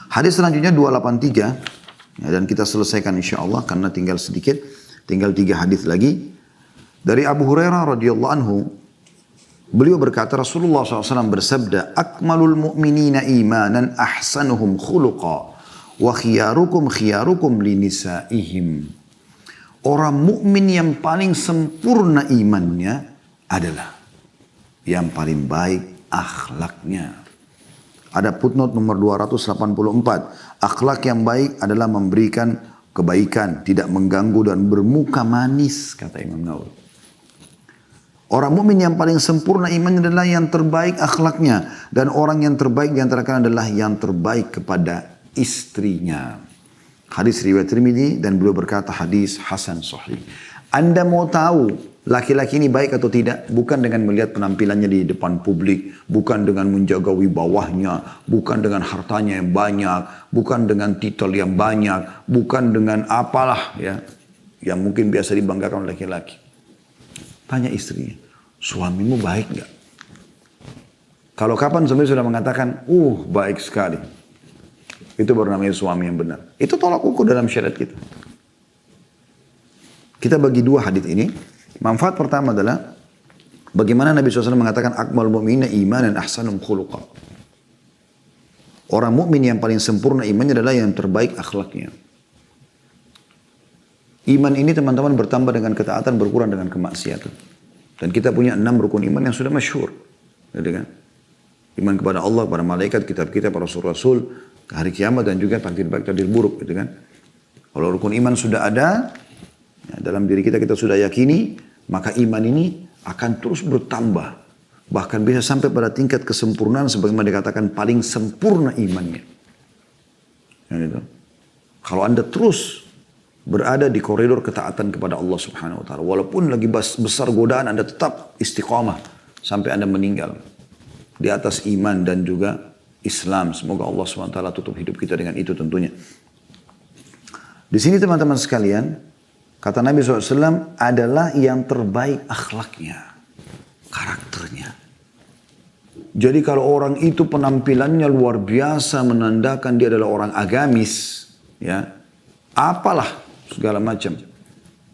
Hadis selanjutnya 283. Ya, dan kita selesaikan insya Allah karena tinggal sedikit. Tinggal 3 hadis lagi. Dari Abu Hurairah radhiyallahu anhu. Beliau berkata Rasulullah SAW bersabda. Akmalul mu'minina imanan ahsanuhum khuluqa. Wa khiyarukum khiyarukum linisaihim. Orang mukmin yang paling sempurna imannya adalah yang paling baik akhlaknya. Ada footnote nomor 284. Akhlak yang baik adalah memberikan kebaikan, tidak mengganggu dan bermuka manis, kata Imam Nawawi. Orang mukmin yang paling sempurna imannya adalah yang terbaik akhlaknya, dan orang yang terbaik di antara kalian adalah yang terbaik kepada istrinya. Hadis riwayat Tirmidzi dan beliau berkata hadis hasan sahih. Anda mau tahu laki-laki ini baik atau tidak? Bukan dengan melihat penampilannya di depan publik. Bukan dengan menjaga wibawahnya. Bukan dengan hartanya yang banyak. Bukan dengan titel yang banyak. Bukan dengan apalah ya. Yang mungkin biasa dibanggakan oleh laki-laki. Tanya istrinya. Suamimu baik gak? Kalau kapan suami sudah mengatakan, baik sekali. Itu baru namanya suami yang benar. Itu tolak ukur dalam syariat kita. Kita bagi 2 hadis ini. Manfaat pertama adalah bagaimana Nabi SAW mengatakan akmal mu'minina imanan ahsanum khuluqa. Orang mukmin yang paling sempurna imannya adalah yang terbaik akhlaknya. Iman ini teman-teman bertambah dengan ketaatan, berkurang dengan kemaksiatan. Dan kita punya 6 rukun iman yang sudah masyhur. Gitu kan? Iman kepada Allah, kepada malaikat, kitab-kitab, para rasul-rasul, hari kiamat dan juga takdir baik, takdir buruk. Gitu kan? Kalau rukun iman sudah ada, ya, dalam diri kita sudah yakini, maka iman ini akan terus bertambah. Bahkan bisa sampai pada tingkat kesempurnaan sebagaimana dikatakan paling sempurna imannya. Ya, gitu. Kalau Anda terus berada di koridor ketaatan kepada Allah Subhanahu wa taala, walaupun lagi besar godaan, Anda tetap istiqamah sampai Anda meninggal di atas iman dan juga Islam. Semoga Allah SWT tutup hidup kita dengan itu tentunya. Di sini teman-teman sekalian, kata Nabi SAW adalah yang terbaik akhlaknya, karakternya. Jadi kalau orang itu penampilannya luar biasa, menandakan dia adalah orang agamis, ya, apalah segala macam.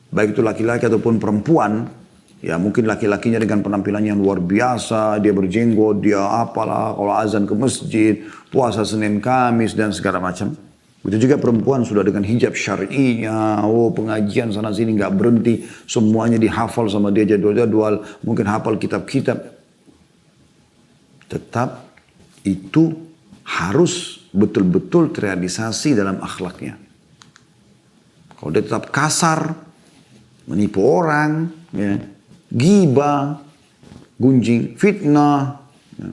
Baik itu laki-laki ataupun perempuan. Ya mungkin laki-lakinya dengan penampilan yang luar biasa, dia berjenggot, dia apalah, kalau azan ke masjid, puasa Senin Kamis dan segala macam. Begitu juga perempuan sudah dengan hijab syar'inya, pengajian sana sini nggak berhenti, semuanya dihafal sama dia jadwal-jadwal, mungkin hafal kitab-kitab. Tetap itu harus betul-betul terrealisasi dalam akhlaknya. Kalau dia tetap kasar, menipu orang, ya, ghibah, gunjing, fitnah, ya.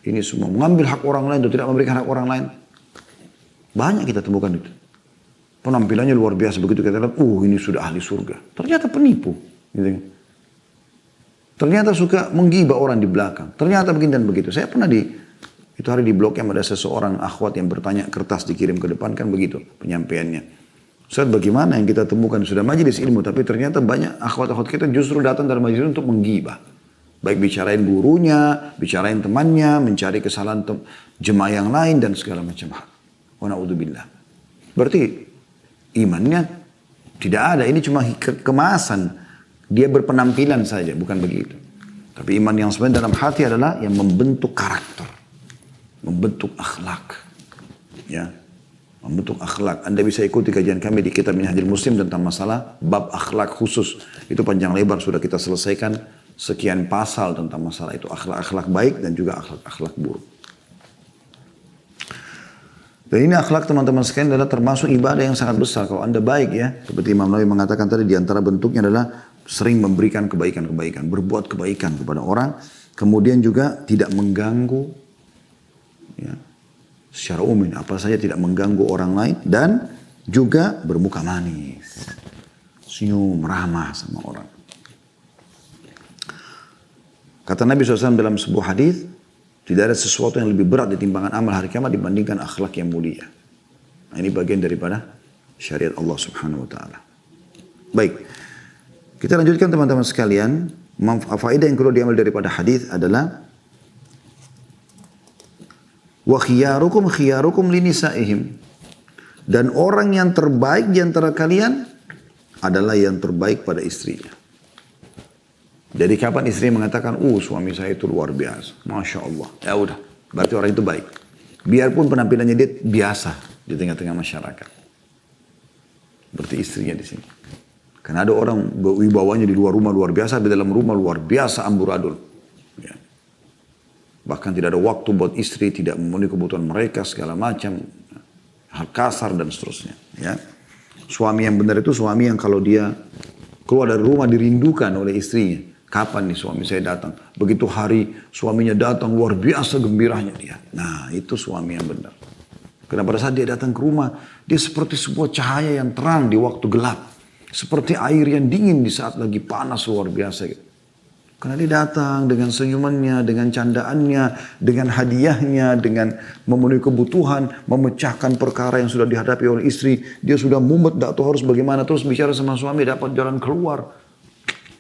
Ini semua mengambil hak orang lain atau tidak memberikan hak orang lain. Banyak kita temukan itu. Penampilannya luar biasa, begitu kita lihat, ini sudah ahli surga. Ternyata penipu. Gitu. Ternyata suka menggibah orang di belakang. Ternyata begini dan begitu. Saya pernah itu hari di blog yang ada seseorang akhwat yang bertanya, kertas dikirim ke depan kan begitu penyampaiannya. Ustaz, bagaimana yang kita temukan sudah majelis ilmu, tapi ternyata banyak akhwat-akhwat kita justru datang dalam majelis untuk menggibah. Baik bicarain gurunya, bicarain temannya, mencari kesalahan jemaah yang lain dan segala macam hal. Wa na'udzubillah. Berarti imannya tidak ada, ini cuma kemasan. Dia berpenampilan saja, bukan begitu. Tapi iman yang sebenarnya dalam hati adalah yang membentuk karakter, membentuk akhlak. Ya. Membentuk akhlak. Anda bisa ikuti kajian kami di kitab Minhajul Muslim tentang masalah bab akhlak khusus. Itu panjang lebar sudah kita selesaikan sekian pasal tentang masalah itu. Akhlak-akhlak baik dan juga akhlak-akhlak buruk. Dan ini akhlak teman-teman sekalian adalah termasuk ibadah yang sangat besar. Kalau Anda baik ya, seperti Imam Nawawi mengatakan tadi, di antara bentuknya adalah sering memberikan kebaikan-kebaikan. Berbuat kebaikan kepada orang. Kemudian juga tidak mengganggu, ya, secara umum apa saja tidak mengganggu orang lain, dan juga bermuka manis, senyum, ramah sama orang. Kata Nabi SAW dalam sebuah hadis, tidak ada sesuatu yang lebih berat di timbangan amal hari kiamat dibandingkan akhlak yang mulia. Nah, ini bagian daripada syariat Allah Subhanahu Wa Taala. Baik, kita lanjutkan teman-teman sekalian. Faedah yang kedua diambil daripada hadis adalah Wa khiyarukum khiyarukum linisaihim. Dan orang yang terbaik di antara kalian adalah yang terbaik pada istrinya. Jadi kapan istri mengatakan, suami saya itu luar biasa. Masya Allah. Ya udah, berarti orang itu baik. Biarpun penampilannya dia biasa di tengah-tengah masyarakat. Berarti istrinya di sini. Karena ada orang wibawanya di luar rumah luar biasa, di dalam rumah luar biasa amburadul. Ya. Bahkan tidak ada waktu buat istri, tidak memenuhi kebutuhan mereka, segala macam. Hal kasar dan seterusnya. Ya. Suami yang benar itu suami yang kalau dia keluar dari rumah dirindukan oleh istrinya. Kapan nih suami saya datang? Begitu hari suaminya datang luar biasa gembiranya dia. Nah itu suami yang benar. Karena pada saat dia datang ke rumah, dia seperti sebuah cahaya yang terang di waktu gelap. Seperti air yang dingin di saat lagi panas luar biasa gitu. Karena dia datang dengan senyumannya, dengan candaannya, dengan hadiahnya, dengan memenuhi kebutuhan, memecahkan perkara yang sudah dihadapi oleh istri. Dia sudah mumet, tak tahu harus bagaimana, terus bicara sama suami, dapat jalan keluar.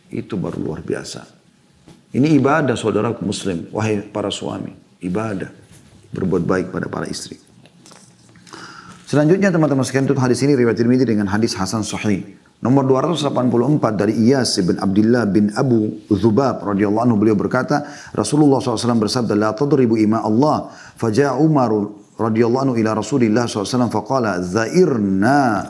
Itu baru luar biasa. Ini ibadah saudaraku muslim, wahai para suami. Ibadah, berbuat baik pada para istri. Selanjutnya teman-teman sekalian, untuk hadis ini riwayat Tirmidzi dengan hadis hasan sahih. Nomor 284 dari Iyas bin Abdullah bin Abu Dzubab radhiyallahu anhu, beliau berkata, Rasulullah SAW bersabda, la tadribu ima Allah. Faja'a Umar radhiyallahu anhu ila Rasulillah SAW faqala zairna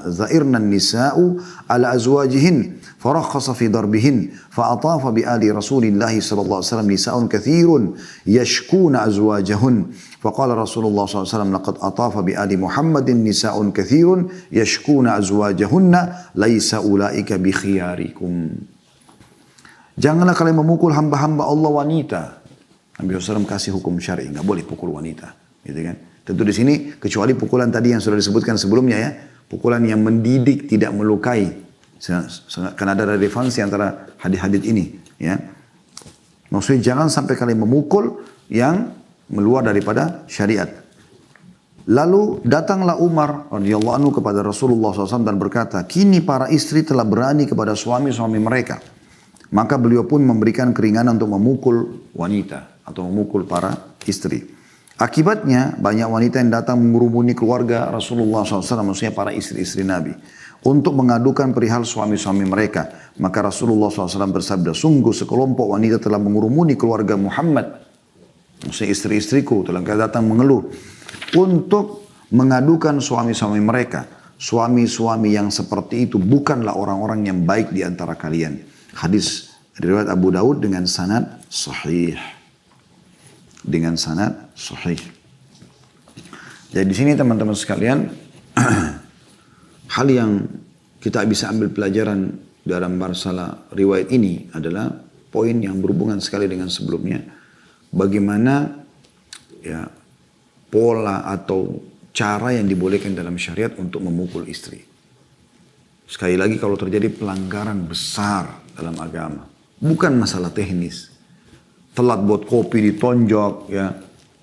nisa'u ala azwajihin farakhasa fi darbihin fa'atafa bi ali Rasulillah sallallahu alaihi wasallam nisa'un kathirun yashkuna azwajahun faqala Rasulullah SAW laqad atafa bi ali Muhammadin nisa'un kathirun yashkuna azwajahunna laisa ulaika bi khiyarikum. Janganlah kalian memukul hamba-hamba Allah wanita. Nabi SAW kasih hukum syar'i, enggak boleh pukul wanita, gitu kan? Tentu di sini kecuali pukulan tadi yang sudah disebutkan sebelumnya ya, pukulan yang mendidik tidak melukai. Karena ada relevansi antara hadis-hadis ini ya. Maksudnya jangan sampai kalian memukul yang meluar daripada syariat. Lalu datanglah Umar radhiyallahu anhu kepada Rasulullah SAW dan berkata, kini para istri telah berani kepada suami-suami mereka. Maka beliau pun memberikan keringanan untuk memukul wanita atau memukul para istri. Akibatnya banyak wanita yang datang mengurumuni keluarga Rasulullah SAW, maksudnya para istri-istri Nabi, untuk mengadukan perihal suami-suami mereka. Maka Rasulullah SAW bersabda, sungguh sekelompok wanita telah mengurumuni keluarga Muhammad, maksudnya istri-istriku, telah datang mengeluh untuk mengadukan suami-suami mereka. Suami-suami yang seperti itu bukanlah orang-orang yang baik di antara kalian. Hadis riwayat Abu Daud dengan sanad sahih. Dengan sanad sahih. Jadi di sini teman-teman sekalian, hal yang kita bisa ambil pelajaran dalam masalah riwayat ini adalah poin yang berhubungan sekali dengan sebelumnya. Bagaimana ya pola atau cara yang dibolehkan dalam syariat untuk memukul istri. Sekali lagi kalau terjadi pelanggaran besar dalam agama, bukan masalah teknis. Telat buat kopi ditonjok ya,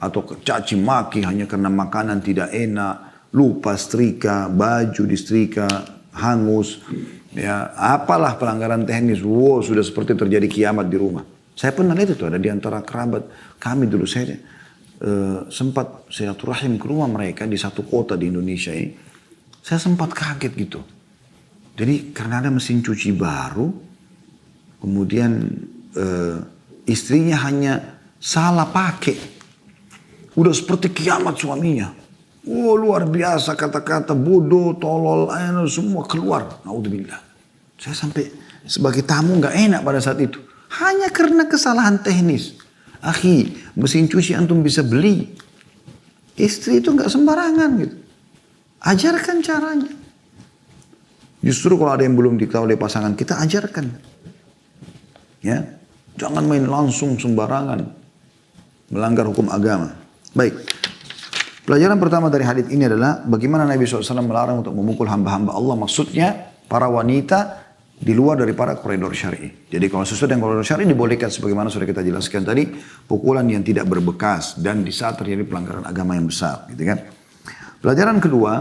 atau caci maki hanya karena makanan tidak enak, lupa setrika, baju disetrika, hangus, ya apalah pelanggaran teknis. Wow, sudah seperti terjadi kiamat di rumah. Saya pernah lihat itu ada di antara kerabat kami dulu, saya sempat silaturahim ke rumah mereka di satu kota di Indonesia ini. Saya sempat kaget gitu. Jadi karena ada mesin cuci baru, kemudian istrinya hanya salah pakai. Udah seperti kiamat suaminya. Oh luar biasa, kata-kata bodoh, tolol, semua keluar. Naudzubillah. Saya sampai sebagai tamu gak enak pada saat itu. Hanya karena kesalahan teknis. Akhi, mesin cuci antum bisa beli. Istri itu gak sembarangan gitu. Ajarkan caranya. Justru kalau ada yang belum diketahui oleh pasangan, kita ajarkan. Ya. Jangan main langsung sembarangan. Melanggar hukum agama. Baik. Pelajaran pertama dari hadits ini adalah bagaimana Nabi SAW melarang untuk memukul hamba-hamba Allah. Maksudnya para wanita di luar daripada koridor syar'i. Jadi kalau sesuai dengan koridor syar'i dibolehkan sebagaimana sudah kita jelaskan tadi. Pukulan yang tidak berbekas dan di saat terjadi pelanggaran agama yang besar. Gitu kan. Pelajaran kedua.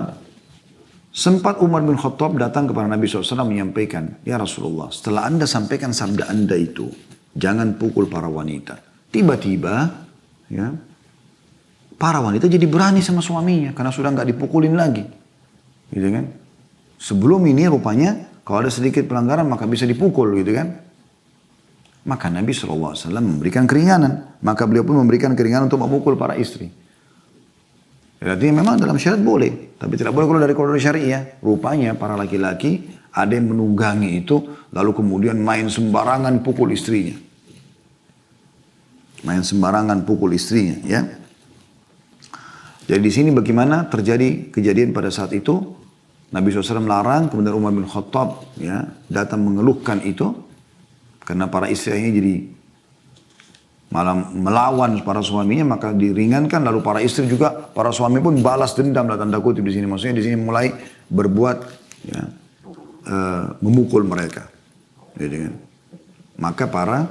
Sempat Umar bin Khattab datang kepada Nabi SAW menyampaikan. Ya Rasulullah, setelah anda sampaikan sabda anda itu. Jangan pukul para wanita. Tiba-tiba ya, para wanita jadi berani sama suaminya karena sudah nggak dipukulin lagi. Gitu kan? Sebelum ini rupanya kalau ada sedikit pelanggaran maka bisa dipukul gitu kan. Maka Nabi SAW memberikan keringanan. Maka beliau pun memberikan keringanan untuk memukul para istri. Berarti memang dalam syariat boleh. Tapi tidak boleh kalau dari koridor syariah. Rupanya para laki-laki ada yang menunggangi itu. Lalu kemudian main sembarangan pukul istrinya. Main sembarangan pukul istrinya ya. Jadi di sini bagaimana terjadi kejadian pada saat itu. Nabi SAW larang. Kemudian Umar bin Khattab ya, datang mengeluhkan itu. Karena para istrinya jadi malah melawan para suaminya, maka diringankan. Lalu para istri juga, para suami pun balas dendam lah tanda kutip di sini. Maksudnya di sini mulai berbuat ya, memukul mereka. Jadi, kan? Maka para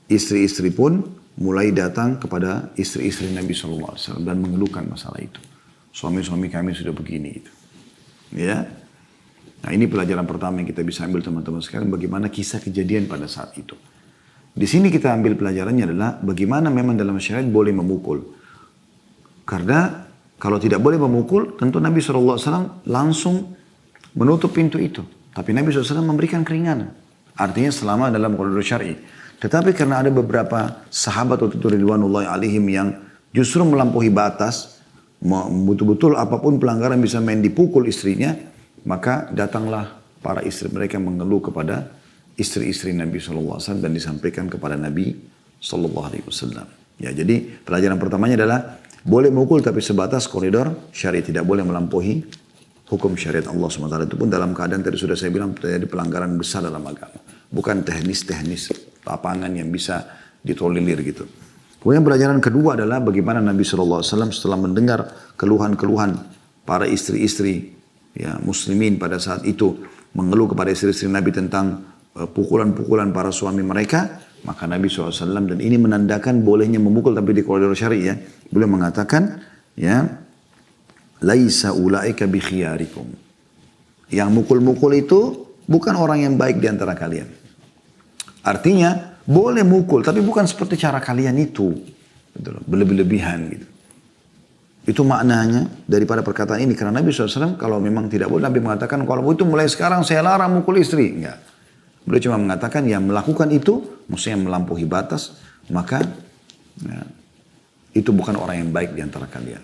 istri-istri pun mulai datang kepada istri-istri Nabi SAW dan mengeluhkan masalah itu. Suami-suami kami sudah begini itu. Ya. Nah ini pelajaran pertama yang kita bisa ambil teman-teman sekalian, bagaimana kisah kejadian pada saat itu. Di sini kita ambil pelajarannya adalah bagaimana memang dalam syariat boleh memukul. Karena kalau tidak boleh memukul, tentu Nabi SAW langsung menutup pintu itu. Tapi Nabi SAW memberikan keringanan. Artinya selama dalam koridor syar'i. Tetapi karena ada beberapa sahabat waktu itu ridwanullahi alaihim yang justru melampaui batas, betul-betul apapun pelanggaran bisa main dipukul istrinya, maka datanglah para istri mereka mengeluh kepada istri-istri Nabi SAW dan disampaikan kepada Nabi SAW. Ya, jadi pelajaran pertamanya adalah boleh memukul tapi sebatas koridor syariat, tidak boleh melampaui hukum syariat Allah SWT. Itu pun dalam keadaan tadi sudah saya bilang terjadi pelanggaran besar dalam agama. Bukan teknis-teknis lapangan yang bisa ditolerir gitu. Kemudian pelajaran kedua adalah bagaimana Nabi SAW setelah mendengar keluhan-keluhan para istri-istri ya, muslimin pada saat itu mengeluh kepada istri-istri Nabi tentang pukulan-pukulan para suami mereka, maka Nabi SAW, dan ini menandakan bolehnya memukul tapi di koridor syari ya, beliau mengatakan ya, laisa ulaika bi khiyarikum, yang mukul-mukul itu bukan orang yang baik di antara kalian. Artinya boleh mukul tapi bukan seperti cara kalian itu, gitu loh, berlebih-lebihan gitu. Itu maknanya daripada perkataan ini. Karena Nabi SAW kalau memang tidak boleh, Nabi mengatakan kalau itu mulai sekarang saya larang mukul istri. Enggak. Beliau cuma mengatakan yang melakukan itu, maksudnya melampaui batas, maka ya, itu bukan orang yang baik di antara kalian.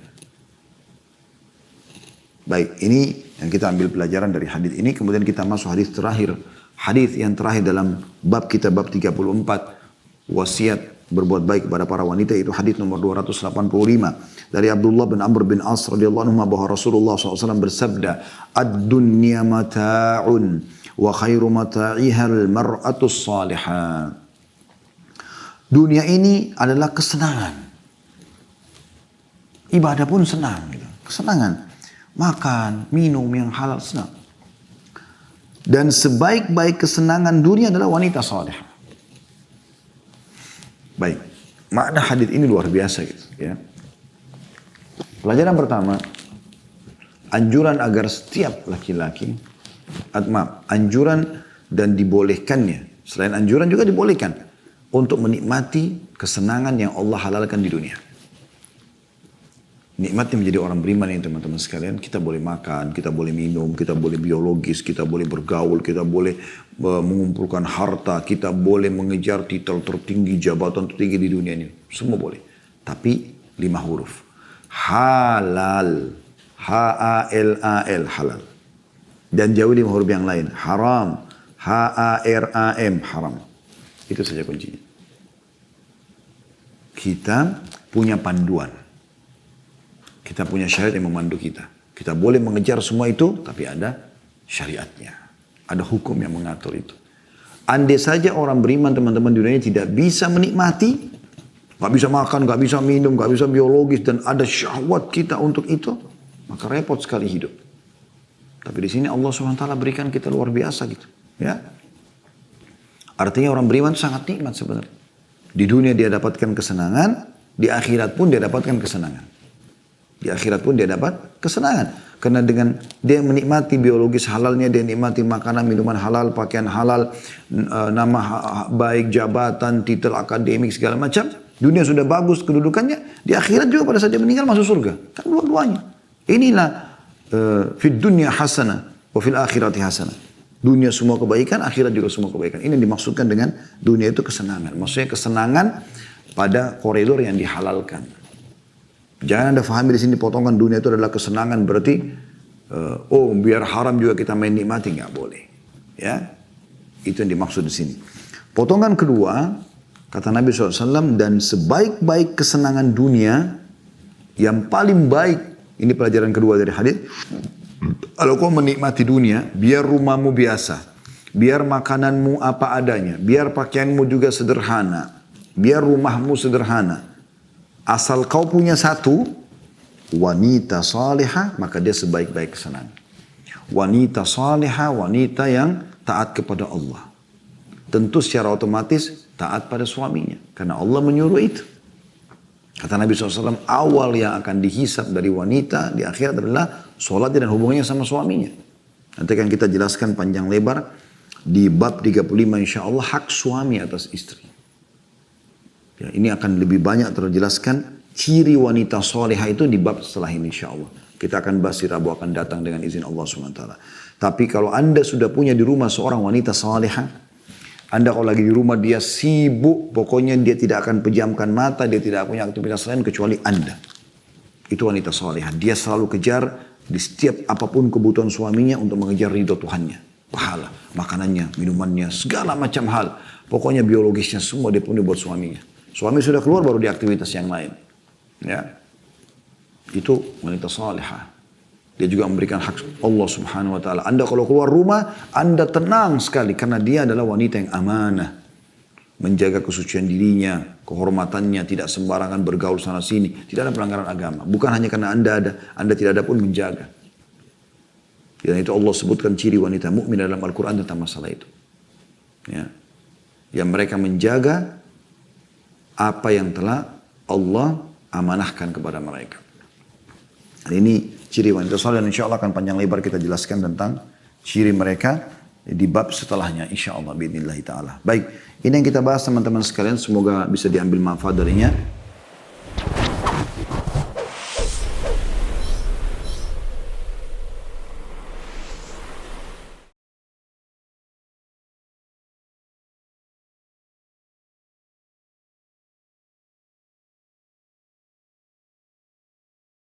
Baik, ini yang kita ambil pelajaran dari hadis ini. Kemudian kita masuk hadis terakhir. Hadis yang terakhir dalam bab kita, bab 34. Wasiat berbuat baik kepada para wanita, itu hadis nomor 285 dari Abdullah bin Amr bin As radhiyallahu anhu bahwa Rasulullah SAW bersabda, ad-dunya mata'un wa khairu mata'iha al-mar'atu salihah. Dunia ini adalah kesenangan. Ibadah pun senang, gitu. Kesenangan. Makan, minum yang halal senang. Dan sebaik-baik kesenangan dunia adalah wanita salihah. Baik, makna hadis ini luar biasa gitu ya. Pelajaran pertama, anjuran agar setiap laki-laki, anjuran dan dibolehkannya, selain anjuran juga dibolehkan untuk menikmati kesenangan yang Allah halalkan di dunia. Nikmatnya menjadi orang beriman ini teman-teman sekalian. Kita boleh makan, kita boleh minum, kita boleh biologis, kita boleh bergaul, kita boleh mengumpulkan harta, kita boleh mengejar titel tertinggi, jabatan tertinggi di dunia ini. Semua boleh. Tapi 5 huruf. Halal. H-A-L-A-L. Halal. Dan jauh 5 huruf yang lain. Haram. H-A-R-A-M. Haram. Itu saja kuncinya. Kita punya panduan. Kita punya syariat yang memandu kita. Kita boleh mengejar semua itu, tapi ada syariatnya. Ada hukum yang mengatur itu. Andai saja orang beriman teman-teman di dunia tidak bisa menikmati, gak bisa makan, gak bisa minum, gak bisa biologis, dan ada syahwat kita untuk itu, maka repot sekali hidup. Tapi di sini Allah SWT berikan kita luar biasa gitu. Ya. Artinya orang beriman sangat nikmat sebenarnya. Di dunia dia dapatkan kesenangan, di akhirat pun dia dapatkan kesenangan. Di akhirat pun dia dapat kesenangan. Karena dengan dia menikmati biologis halalnya, dia nikmati makanan, minuman halal, pakaian halal, nama baik, jabatan, titel akademik, segala macam. Dunia sudah bagus kedudukannya, di akhirat juga pada saat dia meninggal masuk surga. Kan dua-duanya. Inilah fid dunya hasanah wa fil akhirati hasanah. Dunia semua kebaikan, akhirat juga semua kebaikan. Ini yang dimaksudkan dengan dunia itu kesenangan. Maksudnya kesenangan pada koridor yang dihalalkan. Jangan Anda fahami di sini potongan dunia itu adalah kesenangan berarti biar haram juga kita main nikmati, nggak boleh. Ya, itu yang dimaksud di sini. Potongan kedua, kata Nabi SAW, dan sebaik-baik kesenangan dunia, yang paling baik, ini pelajaran kedua dari hadis. Kalau kau menikmati dunia, biar rumahmu biasa, biar makananmu apa adanya, biar pakaianmu juga sederhana, biar rumahmu sederhana. Asal kau punya satu, wanita salihah, maka dia sebaik-baik kesenangan. Wanita salihah, wanita yang taat kepada Allah. Tentu secara otomatis taat pada suaminya. Karena Allah menyuruh itu. Kata Nabi SAW, awal yang akan dihisap dari wanita di akhirat adalah sholat dan hubungannya sama suaminya. Nanti akan kita jelaskan panjang lebar di bab 35 insya Allah hak suami atas istri. Ya, ini akan lebih banyak terjelaskan ciri wanita solehah itu di bab setelah ini insya Allah. Kita akan bahas di Rabu akan datang dengan izin Allah SWT. Tapi kalau Anda sudah punya di rumah seorang wanita solehah, Anda kalau lagi di rumah dia sibuk, pokoknya dia tidak akan pejamkan mata, dia tidak punya aktivitas lain kecuali Anda. Itu wanita salihah. Dia selalu kejar di setiap apapun kebutuhan suaminya untuk mengejar ridho Tuhannya. Pahala, makanannya, minumannya, segala macam hal. Pokoknya biologisnya semua dia punya buat suaminya. Suami sudah keluar baru di aktivitas yang lain. Ya, itu wanita salihah. Dia juga memberikan hak Allah Subhanahu wa taala. Anda kalau keluar rumah, Anda tenang sekali karena dia adalah wanita yang amanah. Menjaga kesucian dirinya, kehormatannya, tidak sembarangan bergaul sana sini, tidak ada pelanggaran agama. Bukan hanya karena Anda tidak ada pun menjaga. Dan itu Allah sebutkan ciri wanita mukmin dalam Al-Qur'an tentang masalah itu. Ya. Yang mereka menjaga apa yang telah Allah amanahkan kepada mereka. Ini ciri wanita saleh dan insya Allah akan panjang lebar kita jelaskan tentang ciri mereka di bab setelahnya insya Allah biidznillah ta'ala. Baik, ini yang kita bahas teman-teman sekalian, semoga bisa diambil manfaat darinya.